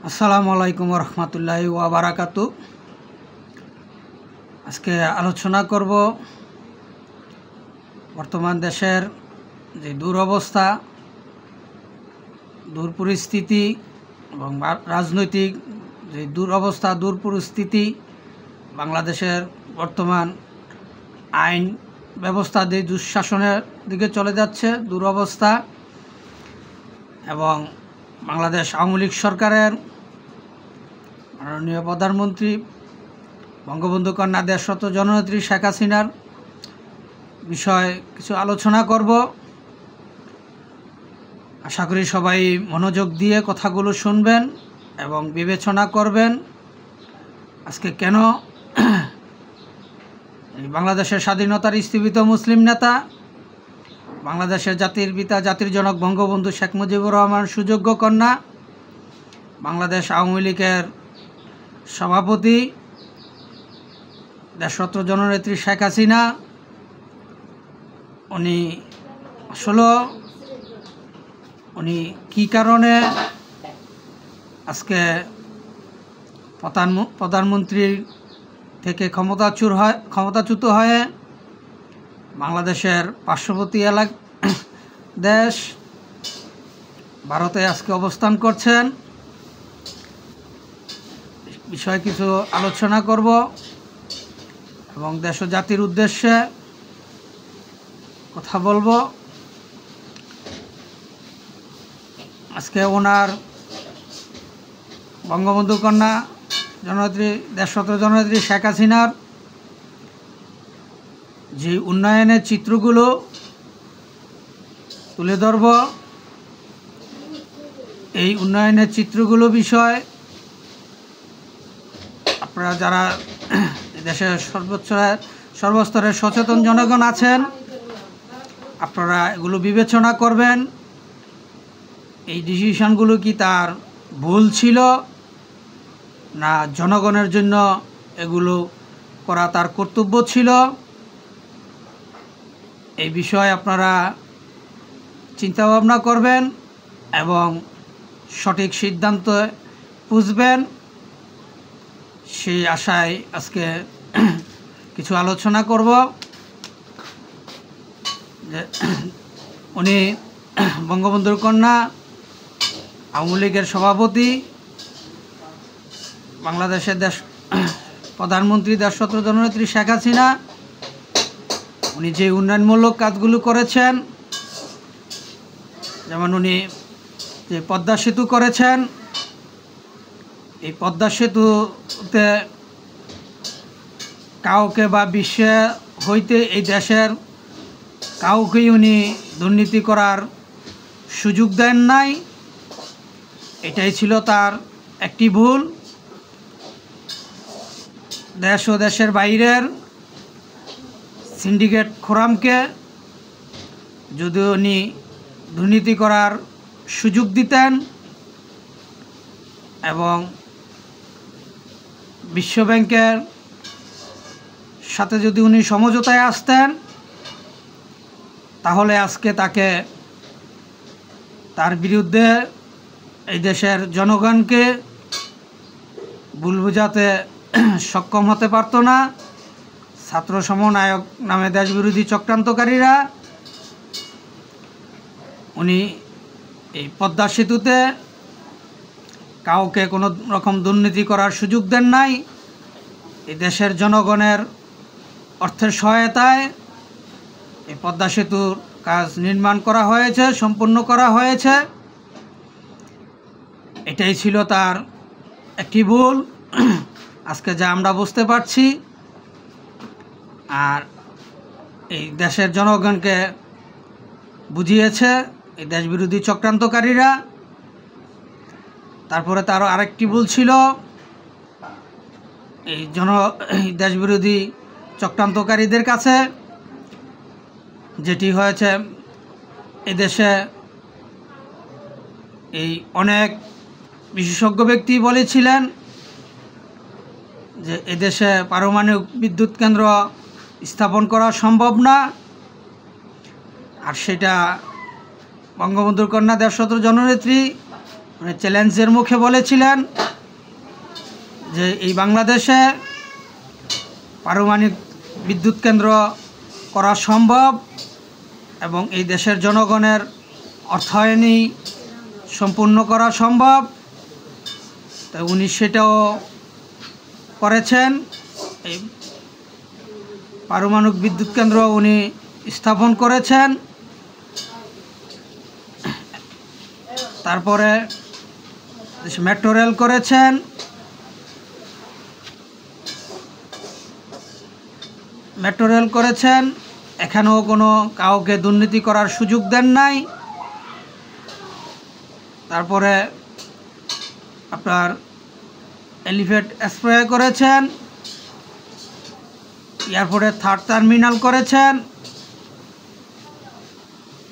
আসসালামু আলাইকুম রহমতুল্লাহি ওয়া বারাকাতু। আজকে আলোচনা করব বর্তমান দেশের যে দুরবস্থা, দুরপরিস্থিতি এবং রাজনৈতিক যে দুরবস্থা, দুরপরিস্থিতি, বাংলাদেশের বর্তমান আইন ব্যবস্থা যে দুঃশাসনের দিকে চলে যাচ্ছে, দুরবস্থা, এবং বাংলাদেশ আওয়ামী লীগ সরকারের মাননীয় প্রধানমন্ত্রী বঙ্গবন্ধু কন্যা দেশরত্ন জননেত্রী শেখ হাসিনার বিষয়ে কিছু আলোচনা করব। আশা করি সবাই মনোযোগ দিয়ে কথাগুলো শুনবেন এবং বিবেচনা করবেন। আজকে কেন এই বাংলাদেশের স্বাধীনতার স্থীপিত মুসলিম নেতা, বাংলাদেশের জাতির পিতা, জাতির জনক বঙ্গবন্ধু শেখ মুজিবুর রহমান সুযোগ্য কন্যা, বাংলাদেশ আওয়ামী লীগের সভাপতি দেশরত্ন জননেত্রী শেখ হাসিনা, উনি কী কারণে আজকে প্রধানমন্ত্রীর থেকে ক্ষমতাচ্যুত হয়ে বাংলাদেশের পার্শ্ববর্তী দেশ ভারতে আজকে অবস্থান করছেন, বিষয়ে কিছু আলোচনা করব এবং দেশ ও জাতির উদ্দেশ্যে কথা বলবো। আজকে ওনার বঙ্গবন্ধু কন্যা জননেত্রী দেশরত্ন জননেত্রী শেখ হাসিনার যে উন্নয়নের চিত্রগুলো তুলে ধরব। এই উন্নয়নের চিত্রগুলো বিষয় আপনারা যারা দেশের সর্বস্তরের সচেতন জনগণ আছেন, আপনারা এগুলো বিবেচনা করবেন। এই ডিসিশনগুলো কি তার ভুল ছিল, না জনগণের জন্য এগুলো করা তার কর্তব্য ছিল, এই বিষয়ে আপনারা চিন্তাভাবনা করবেন এবং সঠিক সিদ্ধান্ত বুঝবেন, সেই আশায় আজকে কিছু আলোচনা করব। যে উনি বঙ্গবন্ধুর কন্যা, আওয়ামী লীগের সভাপতি, বাংলাদেশের প্রধানমন্ত্রী দেশরত্ন জননেত্রী শেখ হাসিনা, উনি যে উন্নয়নমূলক কাজগুলো করেছেন, যেমন উনি যে পদ্মা সেতু করেছেন, এই পদ্মা সেতুতে কাউকে বা বিশ্বে হইতে এই দেশের কাউকেই উনি দুর্নীতি করার সুযোগ দেন নাই। এটাই ছিল তার একটি ভুল। দেশ ও দেশের বাইরের সিন্ডিকেট খোরামকে যদি উনি দুর্নীতি করার সুযোগ দিতেন এবং বিশ্বব্যাংকের সাথে যদি উনি সমঝোতায় আসতেন, তাহলে আজকে তার বিরুদ্ধে এই দেশের জনগণকে ভুল বোঝাতে সক্ষম হতে পারত না। ছাত্র সমন্বয়ক নামে দেশবিরোধী চক্রান্তকারীরা উনি এই পদ্মা সেতুতে কাউকে কোনো রকম দুর্নীতি করার সুযোগ দেন নাই। এই দেশের জনগণের অর্থের সহায়তায় এই পদ্মা সেতুর কাজ নির্মাণ করা হয়েছে, সম্পূর্ণ করা হয়েছে। এটাই ছিল তার একটি ভুল, আজকে যা আমরা বুঝতে পারছি। আর এই দেশের জনগণকে বুঝিয়েছে এই দেশবিরোধী চক্রান্তকারীরা। তারপরে তারও আরেকটি ভুল ছিল, এই দেশবিরোধী চক্রান্তকারীদের কাছে, যেটি হয়েছে এদেশে এই অনেক বিশেষজ্ঞ ব্যক্তি বলেছিলেন যে এদেশে পারমাণবিক বিদ্যুৎ কেন্দ্র স্থাপন করা সম্ভব না। আর সেটা বঙ্গবন্ধুর কন্যা দেশরত্ন জননেত্রী মানে চ্যালেঞ্জের মুখে বলেছিলেন যে এই বাংলাদেশে পারমাণবিক বিদ্যুৎ কেন্দ্র করা সম্ভব এবং এই দেশের জনগণের অর্থায়নই সম্পূর্ণ করা সম্ভব। তো উনি সেটাও করেছেন। এই পারমাণবিক বিদ্যুৎ কেন্দ্র উনি স্থাপন করেছেন। তারপরে মেট্রো রেল করেছেন। এখানেও কোনো কাউকে দুর্নীতি করার সুযোগ দেন নাই। তারপরে আপনার এলিভেট স্প্রে করেছেন, এয়ারপোর্টে 3rd টার্মিনাল করেছেন।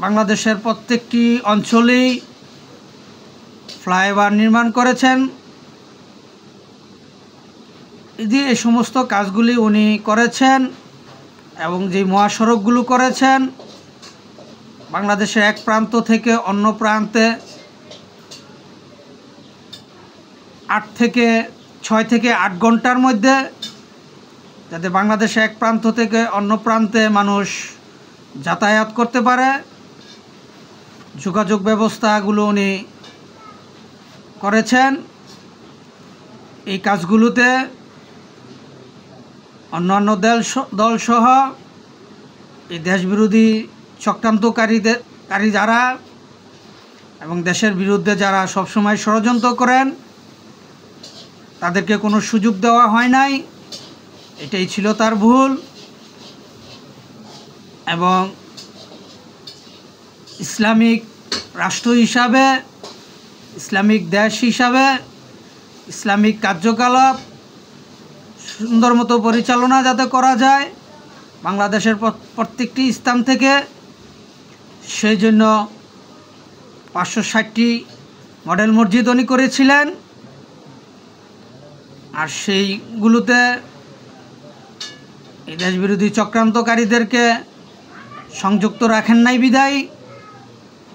বাংলাদেশের প্রত্যেকটি অঞ্চলেই ফ্লাইওভার নির্মাণ করেছেন। এই সমস্ত কাজগুলি উনি করেছেন এবং যে মহাসড়কগুলো করেছেন, বাংলাদেশের এক প্রান্ত থেকে অন্য প্রান্তে 6 থেকে 8 ঘন্টার মধ্যে, যাতে বাংলাদেশে এক প্রান্ত থেকে অন্য প্রান্তে মানুষ যাতায়াত করতে পারে, যোগাযোগ ব্যবস্থাগুলো উনি করেছেন। এই কাজগুলোতে অন্যান্য দলসহ এই দেশবিরোধী চক্রান্তকারী যারা এবং দেশের বিরুদ্ধে যারা সবসময় ষড়যন্ত্র করেন, তাদেরকে কোনো সুযোগ দেওয়া হয় নাই। এটাই ছিল তার ভুল। এবং ইসলামিক রাষ্ট্র হিসাবে, ইসলামিক দেশ হিসাবে ইসলামিক কার্যকলাপ সুন্দর মতো পরিচালনা যাতে করা যায় বাংলাদেশের প্রত্যেকটি স্থান থেকে, সেই জন্য 560টি মডেল মসজিদ উনি করেছিলেন। আর সেইগুলোতে এই দেশবিরোধী চক্রান্তকারীদেরকে সংযুক্ত রাখেন নাই বিদায়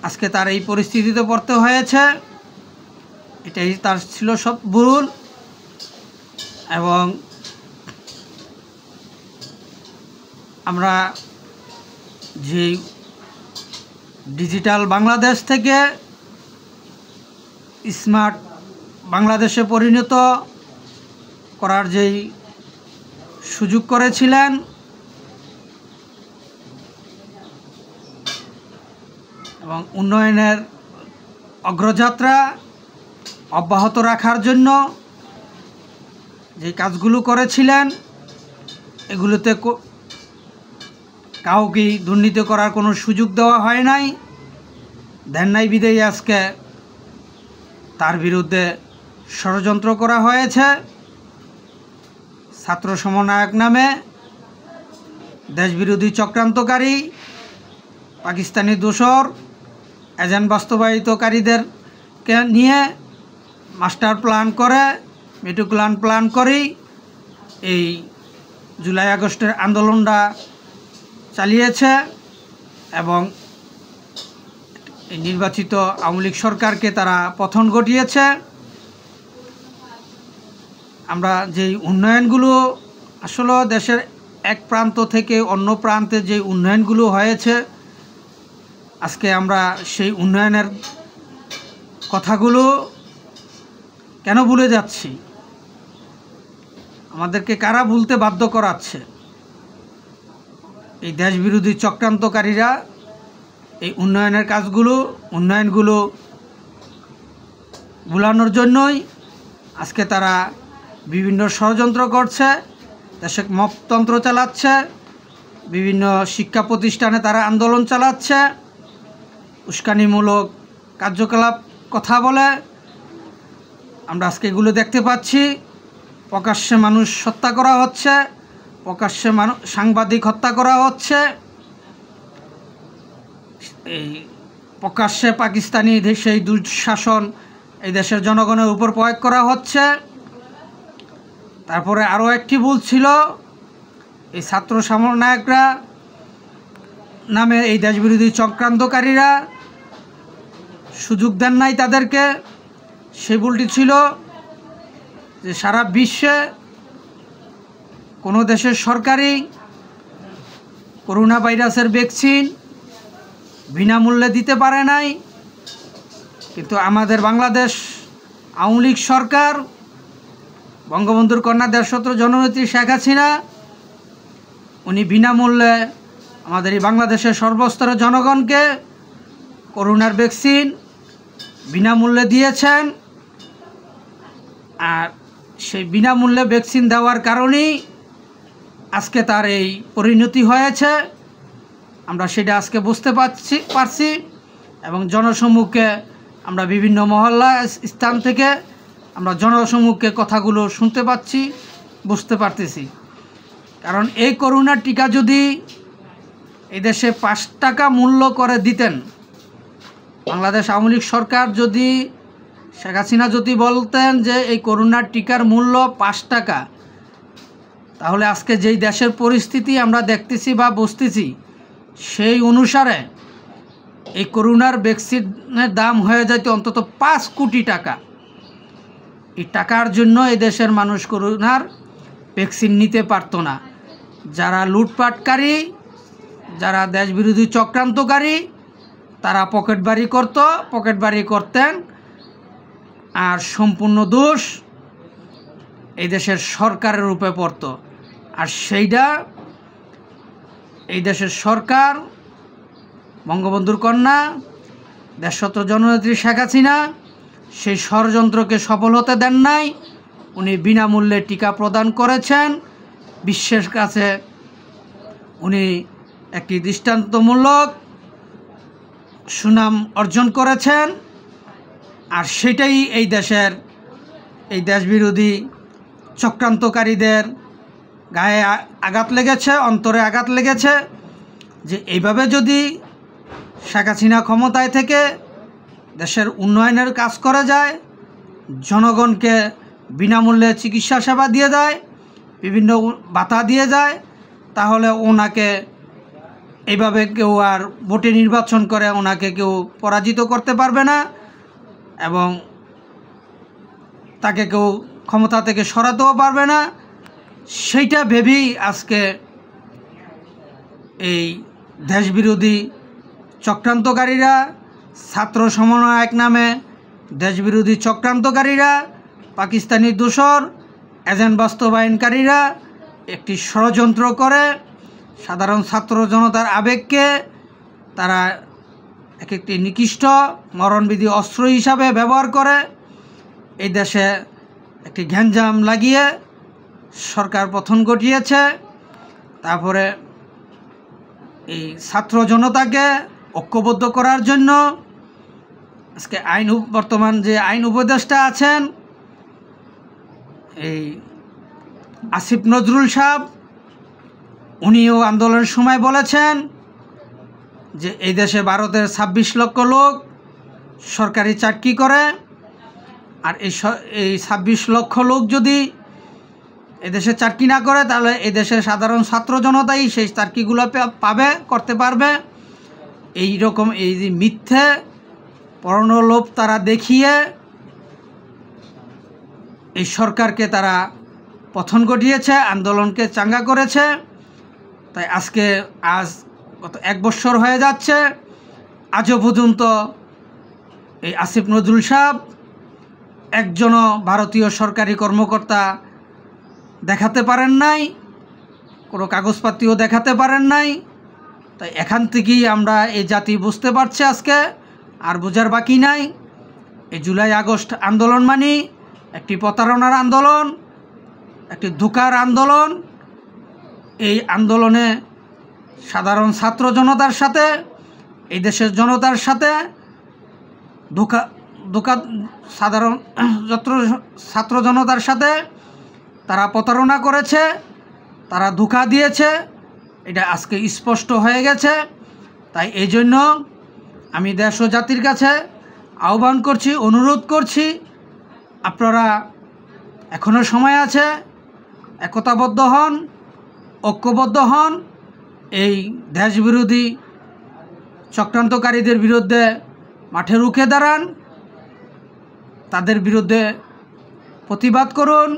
আজকে তার এই পরিস্থিতিতে পড়তে হয়েছে। এটাই তার ছিল সব ভুল। এবং আমরা যে ডিজিটাল বাংলাদেশ থেকে স্মার্ট বাংলাদেশে পরিণত করার যেই সুযোগ করেছিলেন, এবং উন্নয়নের অগ্রযাত্রা অব্যাহত রাখার জন্য যে কাজগুলো করেছিলেন, এগুলোতে কাউকেই দুর্নীতি করার কোনো সুযোগ দেওয়া হয় নাই, দেন নাই বিদেয়ী আজকে তার বিরুদ্ধে ষড়যন্ত্র করা হয়েছে। ছাত্র সমন্বয়ক নামে দেশবিরোধী চক্রান্তকারী, পাকিস্তানি দোসর, এজেন্ট বাস্তবায়িতকারীদেরকে নিয়ে মাস্টার প্ল্যান করে, মেট্রোপ্ল্যান করেই এই জুলাই আগস্টের আন্দোলনটা চালিয়েছে এবং এই নির্বাচিত আওয়ামী লীগ সরকারকে তারা পতন ঘটিয়েছে। আমরা যেই উন্নয়নগুলো আসলে দেশের এক প্রান্ত থেকে অন্য প্রান্তে যে উন্নয়নগুলো হয়েছে, আজকে আমরা সেই উন্নয়নের কথাগুলো কেন ভুলে যাচ্ছি? আমাদেরকে কারা ভুলতে বাধ্য করাচ্ছে? এই দেশবিরোধী চক্রান্তকারীরা এই উন্নয়নগুলো ভুলানোর জন্যই আজকে তারা বিভিন্ন ষড়যন্ত্র করছে, দেশে মপতন্ত্র চালাচ্ছে, বিভিন্ন শিক্ষা প্রতিষ্ঠানে তারা আন্দোলন চালাচ্ছে, উস্কানিমূলক কার্যকলাপ কথা বলে। আমরা আজকে এগুলো দেখতে পাচ্ছি। প্রকাশ্যে মানুষ হত্যা করা হচ্ছে, প্রকাশ্যে সাংবাদিক হত্যা করা হচ্ছে, এই প্রকাশ্যে পাকিস্তানি সেই দুঃশাসন এই দেশের জনগণের উপর প্রয়োগ করা হচ্ছে। তারপরে আরও একটি ভুল ছিল, এই ছাত্র সমন্বয়করা নামে এই দেশবিরোধী চক্রান্তকারীরা সুযোগ দেন নাই তাদেরকে সেই ভুলটি ছিল যে সারা বিশ্বে কোনো দেশের সরকারি করোনা ভাইরাসের ভ্যাকসিন বিনামূল্যে দিতে পারে নাই, কিন্তু আমাদের বাংলাদেশ আওয়ামী লীগ সরকার, বঙ্গবন্ধুর কন্যা দেশরত্ন জননেত্রী শেখ হাসিনা, উনি বিনামূল্যে আমাদের এই বাংলাদেশের সর্বস্তরের জনগণকে করোনার ভ্যাকসিন বিনামূল্যে দিয়েছেন। আর সেই বিনামূল্যে ভ্যাকসিন দেওয়ার কারণেই আজকে তার এই পরিণতি হয়েছে। আমরা সেটা আজকে বুঝতে পারছি এবং জনসম্মুখে আমরা বিভিন্ন মহল্লা স্থান থেকে আমরা জনসম্মুখে কথাগুলো শুনতে পাচ্ছি, বুঝতে পারতেছি। কারণ এই করোনার টিকা যদি এদেশে 5 টাকা মূল্য করে দিতেন, বাংলাদেশ আওয়ামী লীগ সরকার যদি, শেখ হাসিনা যদি বলতেন যে এই করোনার টিকার মূল্য 5 টাকা, তাহলে আজকে যেই দেশের পরিস্থিতি আমরা দেখতেছি বা বুঝতেছি, সেই অনুসারে এই করোনার ভ্যাকসিনের দাম হয়ে যেত অন্তত 5 কোটি টাকা। এই টাকার জন্য এই দেশের মানুষ করোনার ভ্যাকসিন নিতে পারতো না। যারা লুটপাটকারী, যারা দেশবিরোধী চক্রান্তকারী, তারা পকেটবাড়ি করতেন। আর সম্পূর্ণ দোষ এই দেশের সরকারের উপরে পড়তো। আর সেইটা এই দেশের সরকার, বঙ্গবন্ধুর কন্যা দেশরত্ন জননেত্রী শেখ হাসিনা সেই ষড়যন্ত্রকে সফল হতে দেন নাই। উনি বিনামূল্যে টিকা প্রদান করেছেন, বিশ্বের কাছে উনি একটি দৃষ্টান্তমূলক সুনাম অর্জন করেছেন। আর সেটাই এই দেশবিরোধী চক্রান্তকারীদের গায়ে আঘাত লেগেছে, অন্তরে আঘাত লেগেছে যে এইভাবে যদি শেখ হাসিনা ক্ষমতায় থেকে দেশের উন্নয়নের কাজ করে যায়, জনগণকে বিনামূল্যে চিকিৎসা সেবা দিয়ে দেয়, বিভিন্ন ভাতা দিয়ে যায়, তাহলে ওনাকে এইভাবে কেউ আর ভোটে নির্বাচন করে ওনাকে কেউ পরাজিত করতে পারবে না এবং তাকে কেউ ক্ষমতা থেকে সরাতেও পারবে না। সেইটা ভেবেই আজকে এই দেশবিরোধী চক্রান্তকারীরা, ছাত্র সমন্বয়ক নামে দেশবিরোধী চক্রান্তকারীরা, পাকিস্তানি দোসর এজেন্ট বাস্তবায়নকারীরা একটি ষড়যন্ত্র করে সাধারণ ছাত্র জনতার আবেগকে তারা একটি নিকৃষ্ট মরণবিধি অস্ত্র হিসাবে ব্যবহার করে এই দেশে একটি গ্যাঞ্জাম লাগিয়ে সরকার পতন ঘটিয়েছে। তারপরে এই ছাত্র জনতাকে ঐক্যবদ্ধ করার জন্য আজকে বর্তমান যে আইন উপদেষ্টা আছেন এই আসিফ নজরুল সাহেব, উনিও আন্দোলনের সময় বলেছেন যে এই দেশে ভারতের 26 লক্ষ লোক সরকারি চাকরি করে। আর এই 26 লক্ষ লোক যদি এদেশে চাকরি না করে, তাহলে এদেশের সাধারণ ছাত্র জনতাই সেই চাকরিগুলো করতে পারবে। এই রকম এই যে মিথ্যে পরলোভ তারা দেখিয়ে এই সরকারকে তারা পতন ঘটিয়েছে, আন্দোলনকে চাঙ্গা করেছে। তাই আজ গত 1 বছর হয়ে যাচ্ছে, আজও পর্যন্ত এই আসিফ নজরুল সাহেব একজনও ভারতীয় সরকারি কর্মকর্তা দেখাতে পারেন নাই, কোনো কাগজপাতিও দেখাতে পারেন নাই। তাই এখান থেকেই আমরা এই জাতি বুঝতে পারছি আজকে, আর বোঝার বাকি নাই। এই জুলাই আগস্ট আন্দোলন মানে একটি প্রতারণার আন্দোলন, একটি ধোঁকার আন্দোলন। এই আন্দোলনে সাধারণ ছাত্র জনতার সাথে, এই দেশের জনতার সাথে সাধারণ ছাত্র জনতার সাথে তারা প্রতারণা করেছে, তারা ধোঁকা দিয়েছে, এটা আজকে স্পষ্ট হয়ে গেছে। তাই এই জন্য আমি দেশ ও জাতির কাছে আহ্বান করছি, অনুরোধ করছি, আপনারা এখনও সময় আছে, একতাবদ্ধ হন, ঐক্যবদ্ধ হন, এই দেশবিরোধী চক্রান্তকারীদের বিরুদ্ধে মাঠে রুখে দাঁড়ান। তাদের বিরুদ্ধে প্রতিবাদ করুন।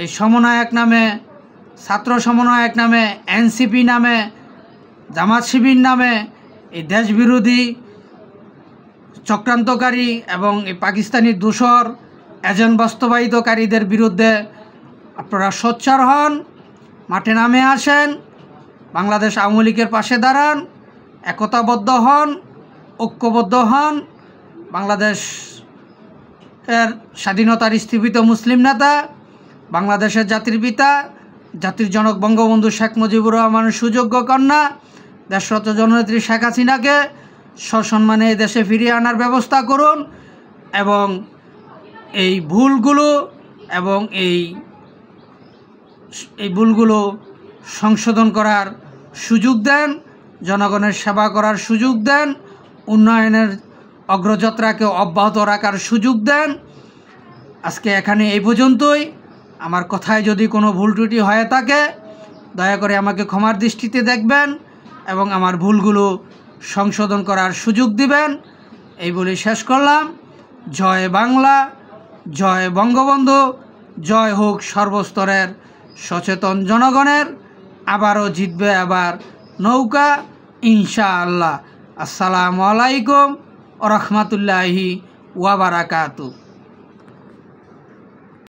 এই সমন্বয়ক নামে, ছাত্র সমন্বয়ক নামে, এনসিপি নামে, জামাত শিবির নামে এই দেশবিরোধী চক্রান্তকারী এবং এই পাকিস্তানি দূষর এজেন্ট বাস্তবায়িতকারীদের বিরুদ্ধে আপনারা সোচ্চার হন, মাঠে নামে আসেন, বাংলাদেশ আওয়ামী লীগের পাশে দাঁড়ান, একতাবদ্ধ হন, ঐক্যবদ্ধ হন। বাংলাদেশের স্বাধীনতার স্থীপিত মুসলিম নেতা, বাংলাদেশের জাতির পিতা, জাতির জনক বঙ্গবন্ধু শেখ মুজিবুর রহমানের সুযোগ্য কন্যা দেশরত জননেত্রী শেখ হাসিনাকে সসম্মানে এই দেশে ফিরিয়ে আনার ব্যবস্থা করুন এবং এই ভুলগুলো সংশোধন করার সুযোগ দেন, জনগণের সেবা করার সুযোগ দেন, উন্নয়নের অগ্রযাত্রাকে অব্যাহত রাখার সুযোগ দেন। আজকে এখানে এই পর্যন্তই। আমার কথায় যদি কোনো ভুল ত্রুটি হয়ে থাকে দয়া করে আমাকে ক্ষমার দৃষ্টিতে দেখবেন এবং আমার ভুলগুলো সংশোধন করার সুযোগ দিবেন। এই বলে শেষ করলাম। জয় বাংলা, জয় বঙ্গবন্ধু, জয় হোক সর্বস্তরের সচেতন জনগণের। আবারও জিতবে আবার নৌকা ইনশাআল্লাহ। আসসালামু আলাইকুম ওয়া রাহমাতুল্লাহি ওয়া বারাকাতুহু।